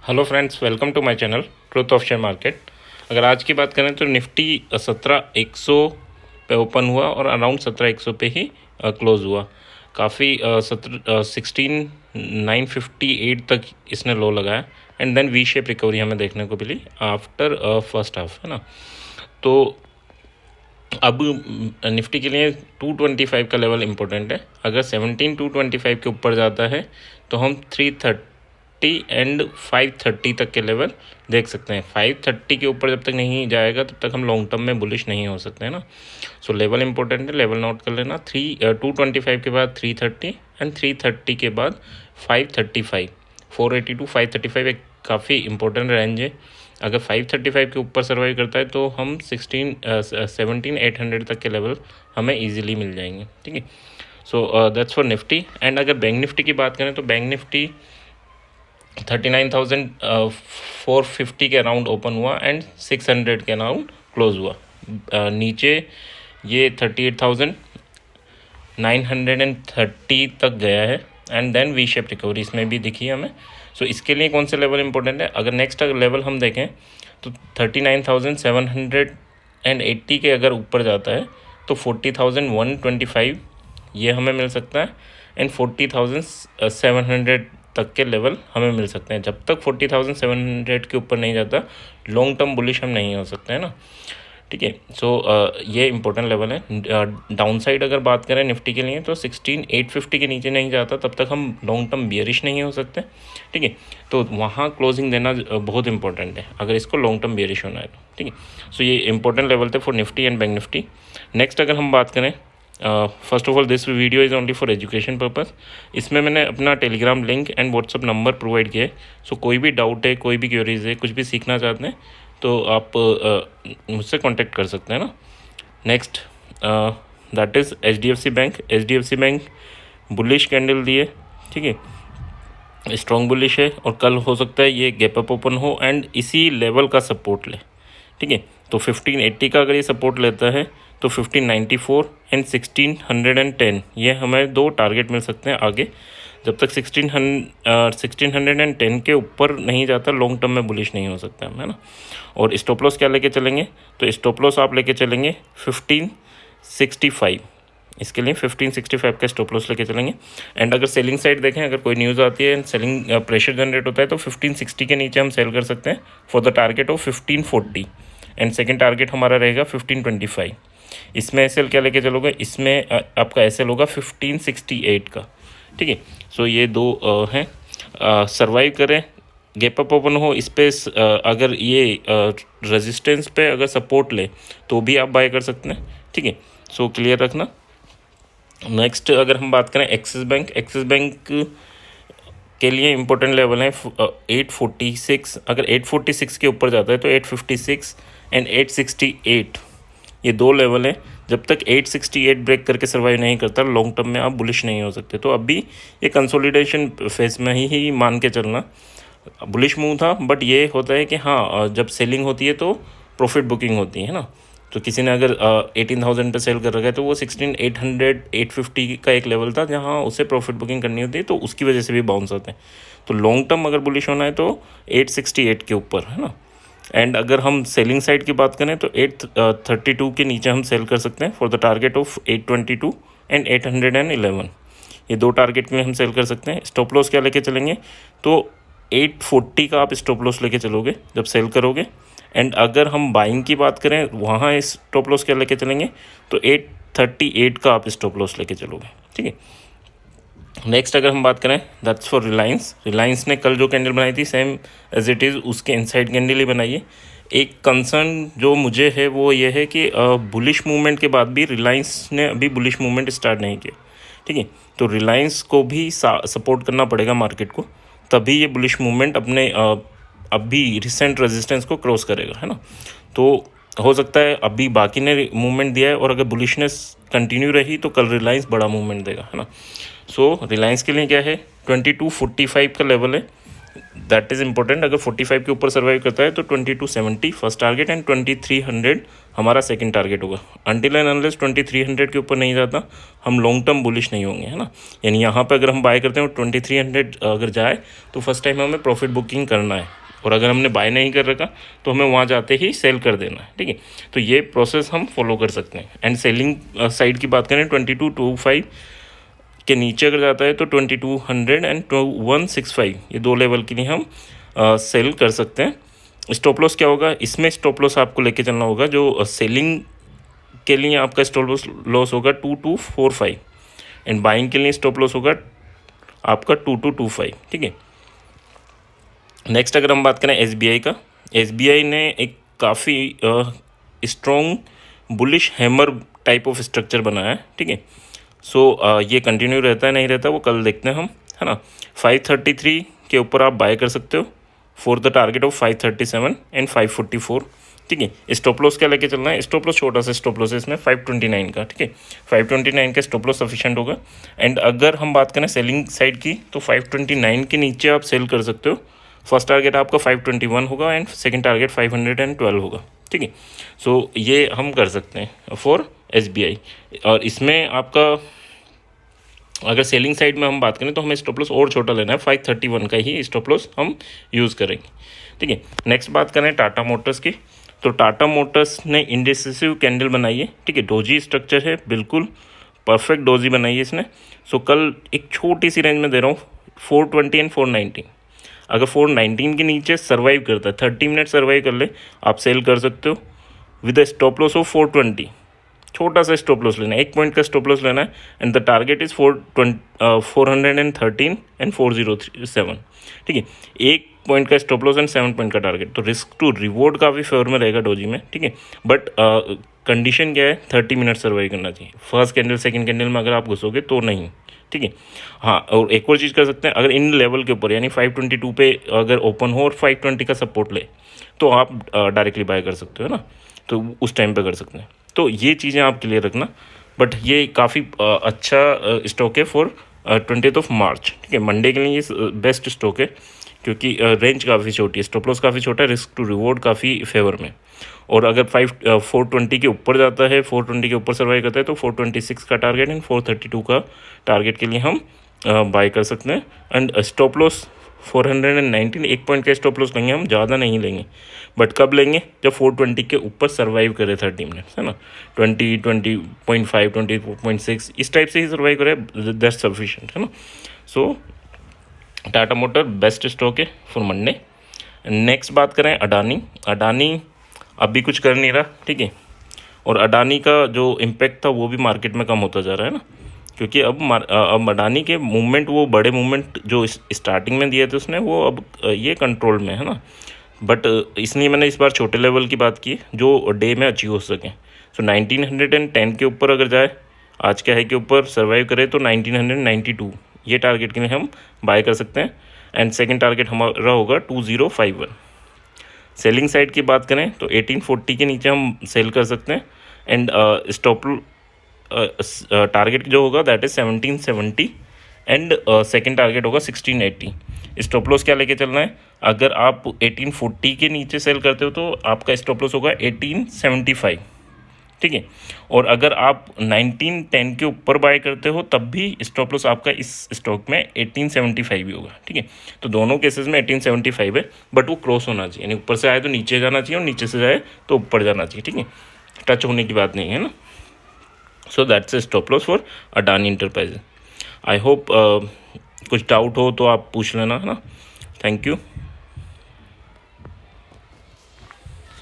Hello friends, welcome to my channel truth of share market. अगर आज की बात करें तो निफ्टी 17,100 पे ओपन हुआ और अराउंड 17,100 पे ही क्लोज़ हुआ। काफ़ी 16,958 तक इसने लो लगाया and then V shape recovery हमें देखने को मिली आफ्टर फर्स्ट हाफ, है ना। तो अब निफ्टी के लिए 225 का लेवल इम्पोर्टेंट है। अगर 17,225 के ऊपर जाता है तो हम 330 एंड 530 तक के लेवल देख सकते हैं। 530 के ऊपर जब तक नहीं जाएगा तब तक हम लॉन्ग टर्म में बुलिश नहीं हो सकते हैं ना। सो लेवल इंपॉर्टेंट है, लेवल नोट कर लेना। 225 के बाद 330 एंड 330 के बाद 535। 480 टू 535 एक काफ़ी इंपॉर्टेंट रेंज है। अगर 535 के ऊपर सर्वाइव करता है तो हम 17,800 तक के लेवल हमें इजीली मिल जाएंगे, ठीक है। So that's for Nifty. And अगर बैंक निफ्टी की बात करें तो बैंक निफ्टी 39,450 के अराउंड ओपन हुआ एंड 600 के अराउंड क्लोज हुआ। नीचे ये 38,930 तक गया है and then V shape recovery इसमें भी दिखी है हमें। सो इसके लिए कौन से लेवल इंपॉर्टेंट है? अगर नेक्स्ट लेवल हम देखें तो 39,780 के अगर ऊपर जाता है तो 40,125 ये हमें मिल सकता है एंड 40,700 तक के लेवल हमें मिल सकते हैं। जब तक 40,700 के ऊपर नहीं जाता लॉन्ग टर्म बुलिश हम नहीं हो सकते हैं ना, ठीक है। सो ये इंपॉर्टेंट लेवल है। डाउन साइड अगर बात करें निफ्टी के लिए तो 16,850 के नीचे नहीं जाता तब तक हम लॉन्ग टर्म बियरिश नहीं हो सकते, ठीक है। तो वहाँ क्लोजिंग देना बहुत इंपॉर्टेंट है अगर इसको लॉन्ग टर्म बियरिश होना है तो, ठीक है। सो ये इंपॉर्टेंट लेवल थे for Nifty and bank Nifty. Next अगर हम बात करें, first of all this video is only for education purpose. इसमें मैंने अपना Telegram link and WhatsApp number provide किया है। सो कोई भी डाउट है, कोई भी क्वेरीज है, कुछ भी सीखना चाहते हैं तो आप मुझसे कांटेक्ट कर सकते हैं ना। Next that is HDFC bank. HDFC bank bullish candle दिए, ठीक है, स्ट्रॉन्ग बुलिश है और कल हो सकता है ये गैप अप ओपन हो एंड इसी लेवल का सपोर्ट ले, ठीक है। तो 1580 का अगर ये सपोर्ट लेता है तो 1594 एंड 1610 ये हमें दो टारगेट मिल सकते हैं आगे। जब तक 1610 के ऊपर नहीं जाता लॉन्ग टर्म में बुलिश नहीं हो सकता है ना। और स्टॉप लॉस क्या लेके चलेंगे? तो स्टॉप लॉस आप लेके चलेंगे 1565। इसके लिए 1565 का स्टॉप लॉस लेके चलेंगे। एंड अगर सेलिंग साइड देखें, अगर कोई न्यूज़ आती है सेलिंग प्रेशर जनरेट होता है तो 1560 के नीचे हम सेल कर सकते हैं for the target of 1540 and second target हमारा रहेगा 1525। इसमें एस क्या लेके चलोगे? इसमें आपका एस होगा 1568 का, ठीक है। सो ये दो हैं। सर्वाइव करें, गैप अप ओपन हो, इस पे अगर ये रेजिस्टेंस पे अगर सपोर्ट ले तो भी आप बाय कर सकते हैं, ठीक है। सो क्लियर रखना। नेक्स्ट अगर हम बात करें एक्सिस बैंक के लिए इंपॉर्टेंट लेवल है 846। अगर 846 के ऊपर जाता है तो 856 एंड 868 ये दो लेवल हैं। जब तक 868 ब्रेक करके सर्वाइव नहीं करता लॉन्ग टर्म में आप बुलिश नहीं हो सकते। तो अभी ये कंसोलिडेशन फेज में ही मान के चलना। बुलिश मूव था बट ये होता है कि हाँ, जब सेलिंग होती है तो प्रॉफिट बुकिंग होती है ना। तो किसी ने अगर 18,000 पे सेल कर रखा है तो वो 16,800 850 का एक लेवल था जहाँ उसे प्रॉफिट बुकिंग करनी होती है, तो उसकी वजह से भी बाउंस आते हैं। तो लॉन्ग टर्म अगर बुलिश होना है तो 868 के ऊपर, है ना। एंड अगर हम सेलिंग साइड की बात करें तो 832 के नीचे हम सेल कर सकते हैं for the target of 822 and 811। ये दो टारगेट के लिए हम सेल कर सकते हैं। स्टॉप लॉस क्या लेके चलेंगे? तो 840 का आप स्टॉप लॉस लेके चलोगे जब सेल करोगे। एंड अगर हम बाइंग की बात करें वहाँ स्टॉप लॉस क्या लेके चलेंगे? तो 838 का आप स्टॉप लॉस लेके चलोगे, ठीक है। नेक्स्ट अगर हम बात करें दैट्स फॉर रिलायंस ने कल जो कैंडल बनाई थी सेम एज इट इज़ उसके इनसाइड कैंडल ही बनाई है। एक कंसर्न जो मुझे है वो ये है कि बुलिश मूवमेंट के बाद भी रिलायंस ने अभी बुलिश मूवमेंट स्टार्ट नहीं किया, ठीक है। तो रिलायंस को भी सपोर्ट करना पड़ेगा मार्केट को, तभी ये बुलिश मूवमेंट अपने अभी रिसेंट रेजिस्टेंस को क्रॉस करेगा, है ना। तो हो सकता है अभी बाकी ने मूवमेंट दिया है और अगर बुलिशनेस कंटिन्यू रही तो कल रिलायंस बड़ा मूवमेंट देगा, है ना। सो रिलायंस के लिए क्या है 2245 का लेवल है, दैट इज़ इंपॉर्टेंट। अगर 45 के ऊपर सर्वाइव करता है तो 2270 फर्स्ट टारगेट एंड 2300 हमारा सेकंड टारगेट होगा। अनटिल एंड अनलेस 2300 के ऊपर नहीं जाता हम लॉन्ग टर्म बुलिश नहीं होंगे, है ना। यानी यहाँ पे अगर हम बाय करते हैं 2300 अगर जाए तो फर्स्ट टाइम हमें प्रॉफिट बुकिंग करना है, और अगर हमने बाय नहीं कर रखा तो हमें वहाँ जाते ही सेल कर देना है, ठीक है। तो ये प्रोसेस हम फॉलो कर सकते हैं। एंड सेलिंग साइड की बात करें 2225 के नीचे अगर जाता है तो 2200 एंड 2165 ये दो लेवल के लिए हम सेल कर सकते हैं। स्टॉप लॉस क्या होगा, इसमें स्टॉप लॉस आपको लेके चलना होगा जो सेलिंग के लिए आपका स्टॉप लॉस होगा 2245 एंड बाइंग के लिए स्टॉप लॉस होगा आपका 2225, ठीक है। नेक्स्ट अगर हम बात करें एसबीआई का, एसबीआई ने एक काफ़ी strong bullish hammer type of structure बनाया है, ठीक है। सो ये कंटिन्यू रहता है नहीं रहता वो कल देखते हैं हम, है ना। 533 के ऊपर आप बाय कर सकते हो for the target of 537 and 544, ठीक है। स्टॉप लॉस क्या लेके चलना है, स्टॉप लॉस छोटा सा स्टॉप लॉस है इसमें 529 का, ठीक है। 529 का स्टॉप लॉस सफिशिएंट होगा। एंड अगर हम बात करें सेलिंग साइड की तो 529 के नीचे आप सेल कर सकते हो। फर्स्ट टारगेट आपका 521 होगा एंड सेकंड टारगेट 512 होगा, ठीक है। सो ये हम कर सकते हैं फॉर एसबीआई। और इसमें आपका अगर सेलिंग साइड में हम बात करें तो हमें स्टॉप लॉस और छोटा लेना है, 531 का ही स्टॉप लॉस हम यूज़ करेंगे, ठीक है। नेक्स्ट बात करें टाटा मोटर्स की, तो टाटा मोटर्स ने इंडिसिसिव कैंडल बनाई है, ठीक है। डोजी स्ट्रक्चर है, बिल्कुल परफेक्ट डोजी बनाई है इसने। सो कल एक छोटी सी रेंज में दे रहा हूँ 420 एंड 419। अगर 419 के नीचे सर्वाइव करता है, 30 मिनट सर्वाइव कर ले, आप सेल कर सकते हो with a stop loss of 420। छोटा सा स्टॉप लॉस लेना है, 1 पॉइंट का स्टॉप लॉस लेना है and the target is 413 and 407, ठीक है। 1 पॉइंट का स्टॉप लॉस एंड 7 पॉइंट का टारगेट, तो रिस्क टू रिवॉर्ड काफ़ी फेवर में रहेगा डोजी में, ठीक है। बट कंडीशन क्या है, 30 मिनट सर्वाइव करना चाहिए। फर्स्ट कैंडल सेकंड कैंडल में अगर आप घुसोगे तो नहीं, ठीक है। हाँ, और एक और चीज़ कर सकते हैं, अगर इन लेवल के ऊपर यानी 522 पे अगर ओपन हो और 520 का सपोर्ट ले तो आप डायरेक्टली बाय कर सकते हो ना, तो उस टाइम पे कर सकते हैं। तो ये चीज़ें आप क्लियर रखना। बट ये काफ़ी अच्छा स्टॉक है फॉर 20 मार्च, ठीक है। मंडे के लिए ये बेस्ट स्टॉक है क्योंकि रेंज काफ़ी छोटी है, स्टॉप लॉस काफ़ी छोटा है, रिस्क टू रिवॉर्ड काफ़ी फेवर में। और अगर 420 के ऊपर जाता है, 420 के ऊपर सर्वाइव करता है तो 426 का टारगेट एंड 432 का टारगेट के लिए हम बाय कर सकते हैं। एंड स्टॉप लॉस 419, 1 पॉइंट का स्टॉप लॉस लेंगे हम, ज़्यादा नहीं लेंगे। बट कब लेंगे, जब 420 के ऊपर सर्वाइव करे 30 मिनट्स, है ना। 20.5 20.6 इस टाइप से ही सर्वाइव करे, दैट्स सफिशिएंट, है ना। सो टाटा मोटर बेस्ट स्टॉक है फॉर मंडे। नेक्स्ट बात करें अडानी, अडानी अभी कुछ कर नहीं रहा, ठीक है। और अडानी का जो इम्पैक्ट था वो भी मार्केट में कम होता जा रहा है ना, क्योंकि अब अडानी के मूवमेंट, वो बड़े मूवमेंट जो स्टार्टिंग में दिए थे उसने, वो अब ये कंट्रोल में है ना। बट इसलिए मैंने इस बार छोटे लेवल की बात की जो डे में अचीव हो सकें। सो 1910 के ऊपर अगर जाए, आज क्या है के ऊपर सर्वाइव करे तो 1992 ये टारगेट के लिए हम बाय कर सकते हैं। एंड सेकंड टारगेट हमारा होगा 2051। सेलिंग साइड की बात करें तो 1840 के नीचे हम सेल कर सकते हैं। एंड स्टॉप टारगेट जो होगा that is 1770 and second target होगा 1680। स्टॉप लॉस क्या लेके चलना है, अगर आप 1840 के नीचे सेल करते हो तो आपका स्टॉप लॉस होगा 1875, ठीक है। और अगर आप 1910 के ऊपर बाय करते हो तब भी स्टॉप लॉस आपका इस स्टॉक में 1875 ही होगा, ठीक है। तो दोनों केसेस में 1875 है, बट वो क्रॉस होना चाहिए, यानी ऊपर से आए तो नीचे जाना चाहिए और नीचे से जाए तो ऊपर जाना चाहिए, ठीक है। टच होने की बात नहीं है ना। So that's a stop loss for Adani enterprises. I hope कुछ डाउट हो तो आप पूछ लेना, है ना। Thank you.